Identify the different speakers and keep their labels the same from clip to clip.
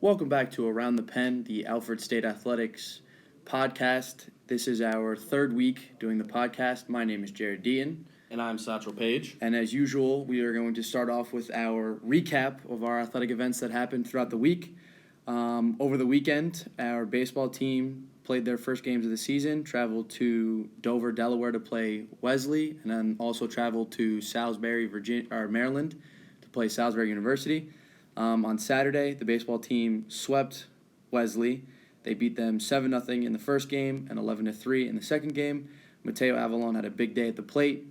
Speaker 1: Welcome back to Around the Pen, the Alfred State Athletics podcast. This is our third week doing the podcast. My name is Jarrod Deaton.
Speaker 2: And I'm Satchel Page.
Speaker 1: And as usual, we are going to start off with our recap of our athletic events that happened throughout the week. Over the weekend, our baseball team played their first games of the season, traveled to Dover, Delaware to play Wesley, and then also traveled to Salisbury, Maryland to play Salisbury University. On Saturday, the baseball team swept Wesley. They beat them 7-0 in the first game and 11-3 in the second game. Mateo Avalon had a big day at the plate.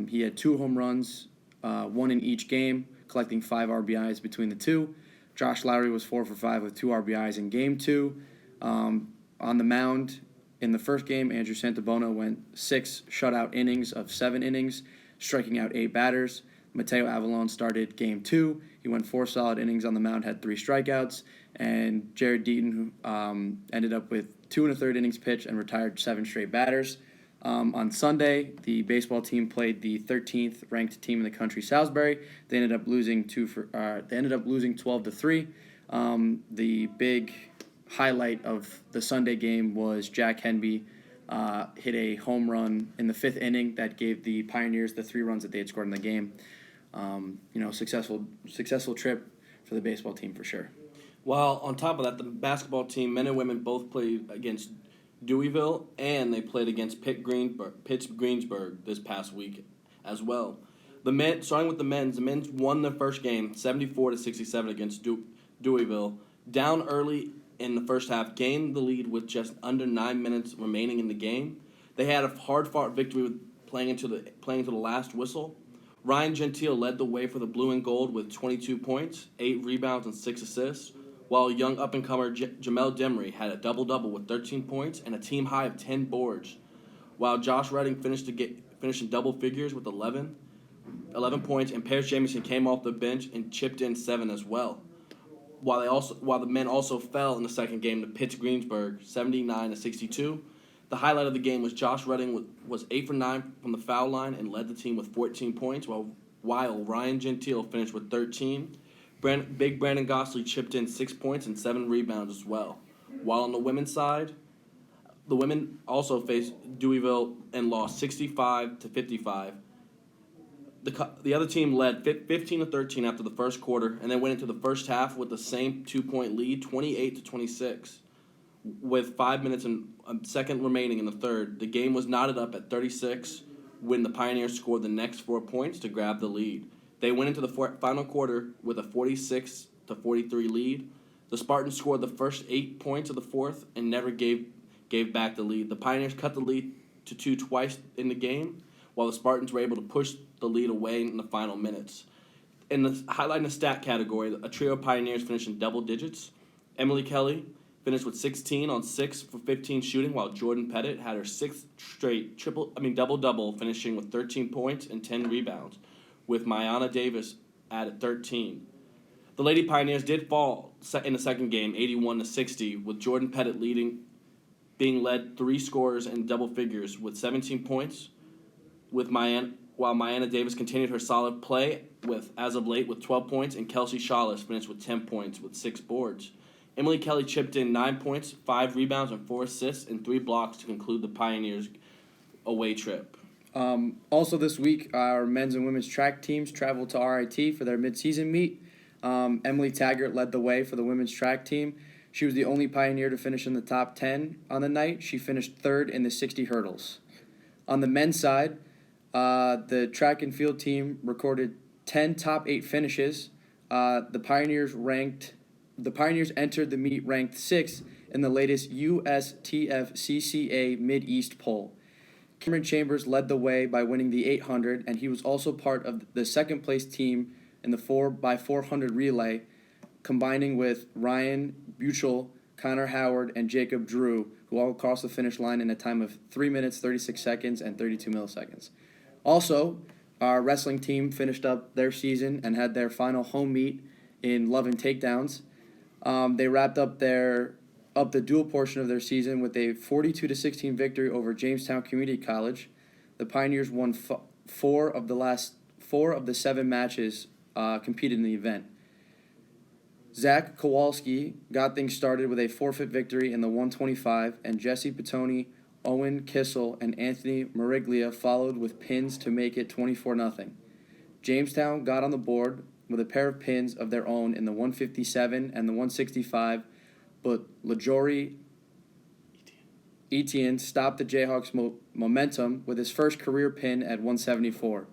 Speaker 1: He had 2 home runs, one in each game, collecting 5 RBIs between the two. Josh Lowry was 4 for 5 with 2 RBIs in Game 2. On the mound in the first game, Andrew Santabona went 6 shutout innings of 7 innings, striking out 8 batters. Mateo Avalon started Game 2. He went 4 solid innings on the mound, had 3 strikeouts, and Jarrod Deaton ended up with 2 1/3 innings pitched and retired 7 straight batters. On Sunday, the baseball team played the 13th ranked team in the country, Salisbury. They ended up losing 12-3. The big highlight of the Sunday game was Jack Henby hit a home run in the 5th inning that gave the Pioneers the 3 runs that they had scored in the game. Successful trip for the baseball team for sure.
Speaker 2: Well, on top of that, the basketball team, men and women, both played against Deweyville, and they played against Pitt Greensburg this past week as well. Starting with the men's won their first game 74-67 against Deweyville. Down early in the first half, gained the lead with just under 9 minutes remaining in the game. They had a hard-fought victory with playing into the last whistle. Ryan Gentile led the way for the blue and gold with 22 points, 8 rebounds, and 6 assists, while young up-and-comer Jamel Demery had a double-double with 13 points and a team high of 10 boards, while Josh Redding finished in double figures with 11 points, and Paris Jamieson came off the bench and chipped in 7 as well. While the men also fell in the second game to Pitt Greensburg, 79-62. The highlight of the game was Josh Redding was 8 for 9 from the foul line and led the team with 14 points, while Ryan Gentile finished with 13. Big Brandon Gosley chipped in 6 points and 7 rebounds as well. While on the women's side, the women also faced Deweyville and lost 65-55. The other team led 15-13 after the first quarter, and then went into the first half with the same 2-point lead, 28-26. With 5 minutes and a second remaining in the third, the game was knotted up at 36 when the Pioneers scored the next 4 points to grab the lead. They went into the final quarter with a 46-43 lead. The Spartans scored the first 8 points of the fourth and never gave back the lead. The Pioneers cut the lead to 2 twice in the game, while the Spartans were able to push the lead away in the final minutes. In the highlight in the stat category, a trio of Pioneers finished in double digits. Emily Kelly finished with 16 on 6 for 15 shooting, while Jordan Pettit had her 6th straight double-double, finishing with 13 points and 10 rebounds, with Mayana Davis at 13. The Lady Pioneers did fall in the second game, 81-60, with Jordan Pettit being led 3 scorers in double figures with 17 points, while Mayana Davis continued her solid play as of late with 12 points, and Kelsey Shawless finished with 10 points with 6 boards. Emily Kelly chipped in 9 points, 5 rebounds, and 4 assists, and 3 blocks to conclude the Pioneers' away trip.
Speaker 1: Also this week, our men's and women's track teams traveled to RIT for their midseason meet. Emily Taggart led the way for the women's track team. She was the only Pioneer to finish in the top 10 on the night. She finished 3rd in the 60 hurdles. On the men's side, the track and field team recorded 10 top 8 finishes. The Pioneers entered the meet ranked 6th in the latest USTFCCA Mid-East poll. Cameron Chambers led the way by winning the 800, and he was also part of the second-place team in the 4x400 relay, combining with Ryan Buchel, Connor Howard, and Jacob Drew, who all crossed the finish line in a time of 3 minutes, 36 seconds, and 32 milliseconds. Also, our wrestling team finished up their season and had their final home meet in Love and Takedowns. They wrapped up the dual portion of their season with a 42-16 victory over Jamestown Community College. The Pioneers won 4 of the 7 matches competed in the event. Zach Kowalski got things started with a forfeit victory in the 125, and Jesse Petoni, Owen Kissel, and Anthony Mariglia followed with pins to make it 24-0. Jamestown got on the board with a pair of pins of their own in the 157 and the 165, but LaJory Etienne stopped the Jayhawks' momentum with his first career pin at 174.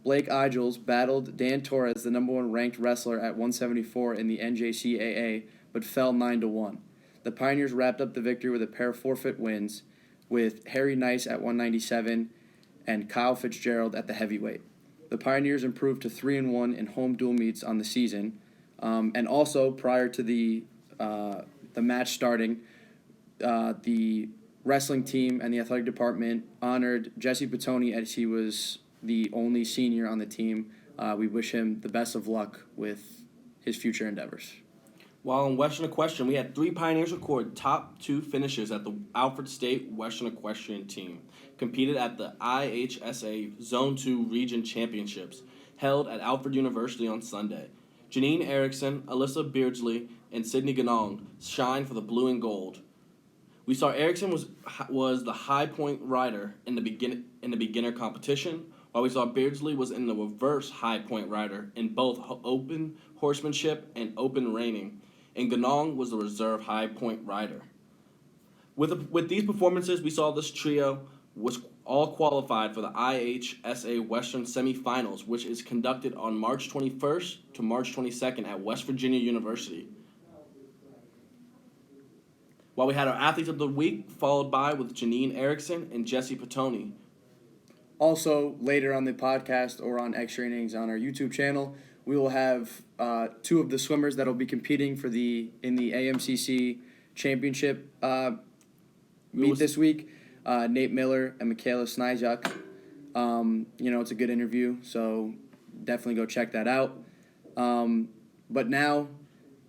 Speaker 1: Blake Igels battled Dan Torres, the number 1 ranked wrestler, at 174 in the NJCAA, but fell 9-1. The Pioneers wrapped up the victory with a pair of forfeit wins, with Harry Nice at 197 and Kyle Fitzgerald at the heavyweight. The Pioneers improved to 3-1 in home dual meets on the season, and also prior to the match starting, the wrestling team and the athletic department honored Jesse Petoni as he was the only senior on the team. We wish him the best of luck with his future endeavors.
Speaker 2: While in Western Equestrian, we had 3 Pioneers record top 2 finishes at the Alfred State Western Equestrian team, competed at the IHSA Zone 2 Region Championships, held at Alfred University on Sunday. Janine Erickson, Alyssa Beardsley, and Sydney Ganong shined for the blue and gold. We saw Erickson was the high point rider in the beginner competition, while we saw Beardsley was in the reverse high point rider in both open horsemanship and open reining, and Ganong was the reserve high point rider. With these performances, we saw this trio was all qualified for the IHSA Western Semifinals, which is conducted on March 21st to March 22nd at West Virginia University. While we had our Athletes of the Week, followed by with Janine Erickson and Jesse Petoni.
Speaker 1: Also, later on the podcast or on Extra Innings on our YouTube channel, we will have 2 of the swimmers that will be competing in the AMCC Championship meet this week. Nate Miller and Michaela Snyjak. It's a good interview, so definitely go check that out. But now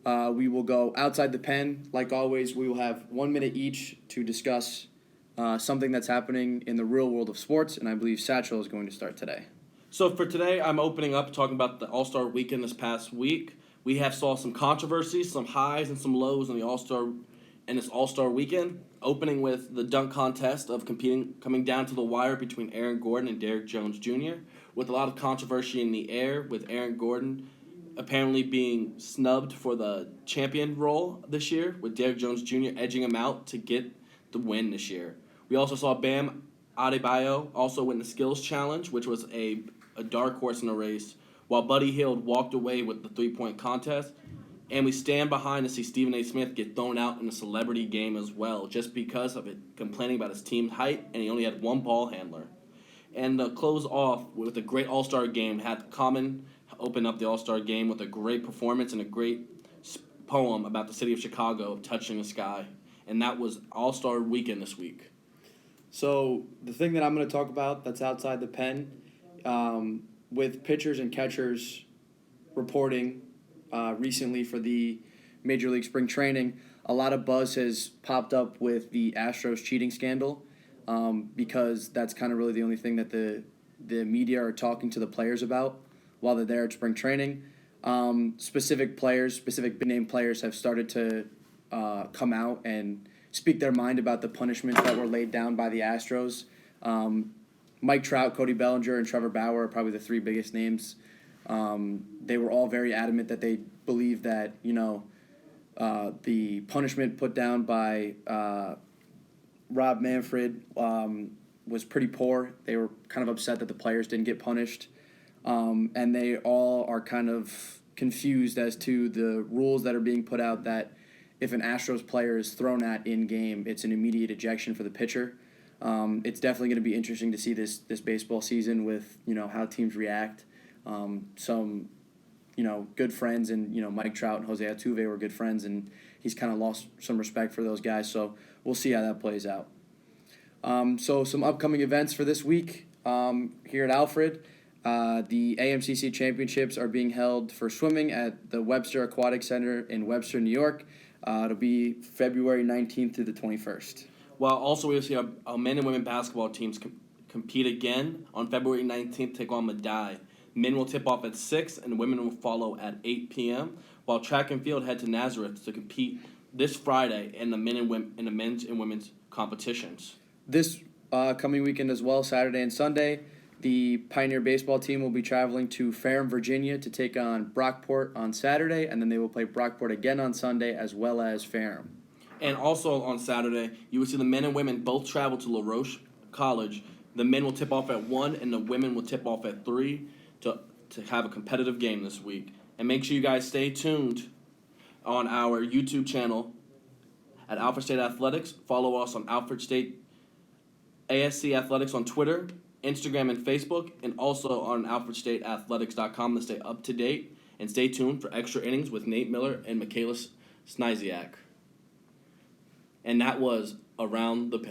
Speaker 1: we will go outside the pen. Like always, we will have 1 minute each to discuss something that's happening in the real world of sports, and I believe Satchel is going to start today.
Speaker 2: So for today, I'm opening up talking about the All-Star Weekend this past week. We have saw some controversies, some highs and some lows in this All-Star Weekend, opening with the dunk contest of coming down to the wire between Aaron Gordon and Derrick Jones Jr., with a lot of controversy in the air, with Aaron Gordon apparently being snubbed for the champion role this year, with Derrick Jones Jr. edging him out to get the win this year. We also saw Bam Adebayo also win the skills challenge, which was a dark horse in the race, while Buddy Hield walked away with the 3-point contest. And we stand behind to see Stephen A. Smith get thrown out in a celebrity game as well, just because of it, complaining about his team's height, and he only had 1 ball handler. And to close off with a great All-Star game, had Common open up the All-Star game with a great performance and a great poem about the city of Chicago touching the sky. And that was All-Star Weekend this week.
Speaker 1: So the thing that I'm going to talk about that's outside the pen, with pitchers and catchers reporting recently for the Major League Spring Training, a lot of buzz has popped up with the Astros cheating scandal, because that's kind of really the only thing that the media are talking to the players about while they're there at spring training. Specific big-name players have started to come out and speak their mind about the punishments that were laid down by the Astros. Mike Trout, Cody Bellinger, and Trevor Bauer are probably the 3 biggest names. They were all very adamant that they believe that, the punishment put down by Rob Manfred was pretty poor. They were kind of upset that the players didn't get punished. And they all are kind of confused as to the rules that are being put out that if an Astros player is thrown at in-game, it's an immediate ejection for the pitcher. It's definitely going to be interesting to see this baseball season with, how teams react. Some, good friends, and, Mike Trout and Jose Altuve were good friends, and he's kind of lost some respect for those guys. So we'll see how that plays out. So some upcoming events for this week here at Alfred. The AMCC Championships are being held for swimming at the Webster Aquatic Center in Webster, New York. It'll be February 19th through the 21st.
Speaker 2: While also we'll see our men and women basketball teams compete again on February 19th, take on Madai. Men will tip off at 6 and women will follow at 8 p.m., while track and field head to Nazareth to compete this Friday in the men's and women's competitions.
Speaker 1: This coming weekend as well, Saturday and Sunday, the Pioneer baseball team will be traveling to Ferrum, Virginia to take on Brockport on Saturday, and then they will play Brockport again on Sunday as well as Ferrum.
Speaker 2: And also on Saturday, you will see the men and women both travel to La Roche College. The men will tip off at 1 and the women will tip off at 3 to have a competitive game this week. And make sure you guys stay tuned on our YouTube channel at Alfred State Athletics. Follow us on Alfred State ASC Athletics on Twitter, Instagram, and Facebook, and also on alfredstateathletics.com to stay up to date. And stay tuned for extra innings with Nate Miller and Michaela Sniziak. And that was Around the Pen.